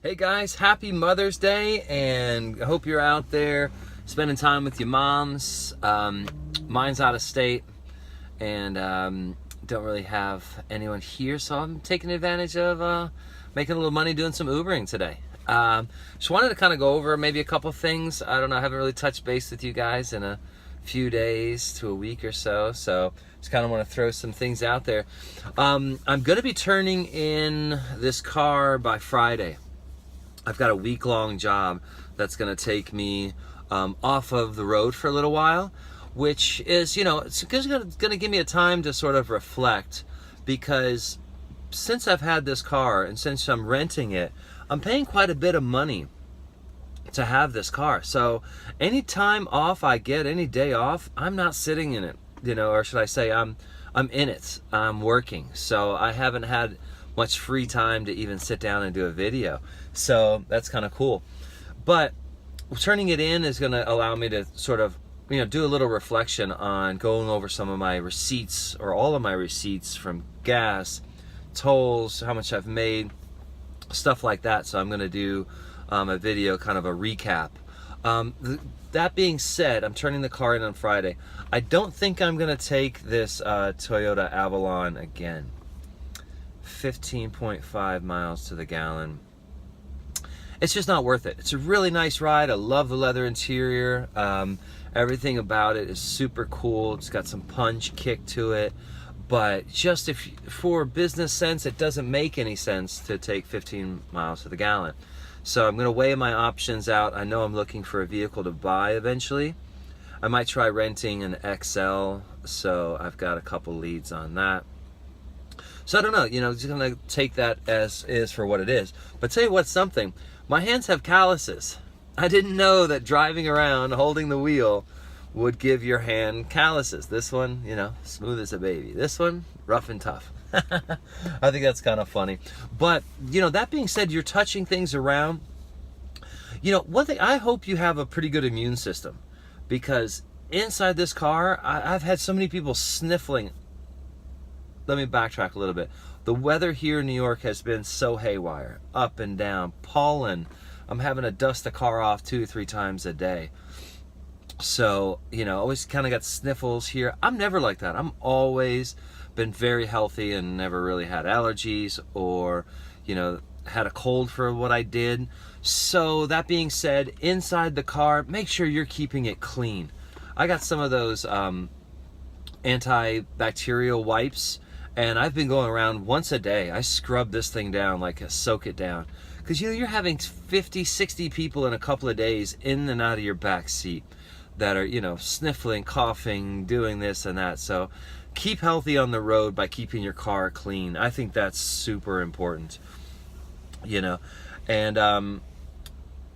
Hey guys, happy Mother's Day, and I hope you're out there spending time with your moms. Mine's out of state, and don't really have anyone here, so I'm taking advantage of making a little money doing some Ubering today. Just wanted to kind of go over maybe a couple things. I don't know, I haven't really touched base with you guys in a few days to a week or so just kind of want to throw some things out there. I'm going to be turning in this car by Friday. I've got a week-long job that's going to take me off of the road for a little while, which is, it's going to give me a time to sort of reflect, because since I've had this car and since I'm renting it, I'm paying quite a bit of money to have this car. So any time off I get, any day off, I'm not sitting in it, or should I say I'm in it. I'm working. So I haven't had much free time to even sit down and do a video. So that's kind of cool. But turning it in is going to allow me to sort of, do a little reflection on going over some of my receipts, or all of my receipts from gas, tolls, how much I've made, stuff like that. So I'm going to do a video, kind of a recap. That being said, I'm turning the car in on Friday. I don't think I'm going to take this Toyota Avalon again. 15.5 miles to the gallon. It's just not worth it. It's a really nice ride. I love the leather interior. Everything about it is super cool. It's got some punch, kick to it. But just for business sense, it doesn't make any sense to take 15 miles to the gallon. So I'm going to weigh my options out. I know I'm looking for a vehicle to buy eventually. I might try renting an XL. So I've got a couple leads on that. So I don't know, just gonna take that as is for what it is. But tell you what's something, my hands have calluses. I didn't know that driving around holding the wheel would give your hand calluses. This one, smooth as a baby. This one, rough and tough. I think that's kind of funny. But, that being said, you're touching things around. One thing, I hope you have a pretty good immune system, because inside this car, I've had so many people sniffling. Let me backtrack a little bit. The weather here in New York has been so haywire, up and down, pollen. I'm having to dust the car off 2 or 3 times a day. So, always kind of got sniffles here. I'm never like that. I'm always been very healthy and never really had allergies or, had a cold for what I did. So that being said, inside the car, make sure you're keeping it clean. I got some of those antibacterial wipes, and I've been going around once a day. I scrub this thing down, like soak it down. Because, you're having 50, 60 people in a couple of days in and out of your back seat that are, sniffling, coughing, doing this and that. So keep healthy on the road by keeping your car clean. I think that's super important, And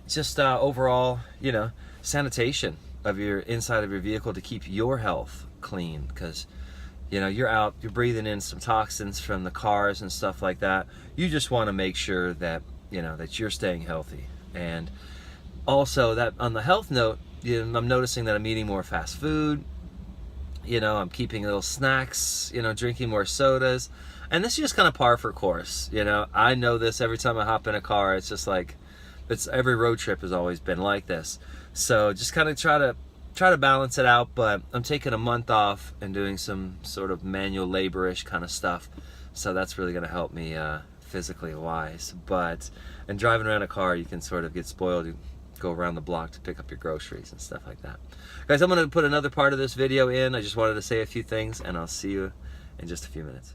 just overall, sanitation of your inside of your vehicle to keep your health clean. Because you're out, you're breathing in some toxins from the cars and stuff like that. You just want to make sure that, that you're staying healthy. And also, that on the health note, I'm noticing that I'm eating more fast food. I'm keeping little snacks, drinking more sodas. And this is just kind of par for course. I know this every time I hop in a car. It's just like, every road trip has always been like this. So just kind of try to balance it out. But I'm taking a month off and doing some sort of manual labor-ish kind of stuff. So that's really going to help me physically wise. And driving around a car, you can sort of get spoiled. You go around the block to pick up your groceries and stuff like that. Guys, I'm going to put another part of this video in. I just wanted to say a few things, and I'll see you in just a few minutes.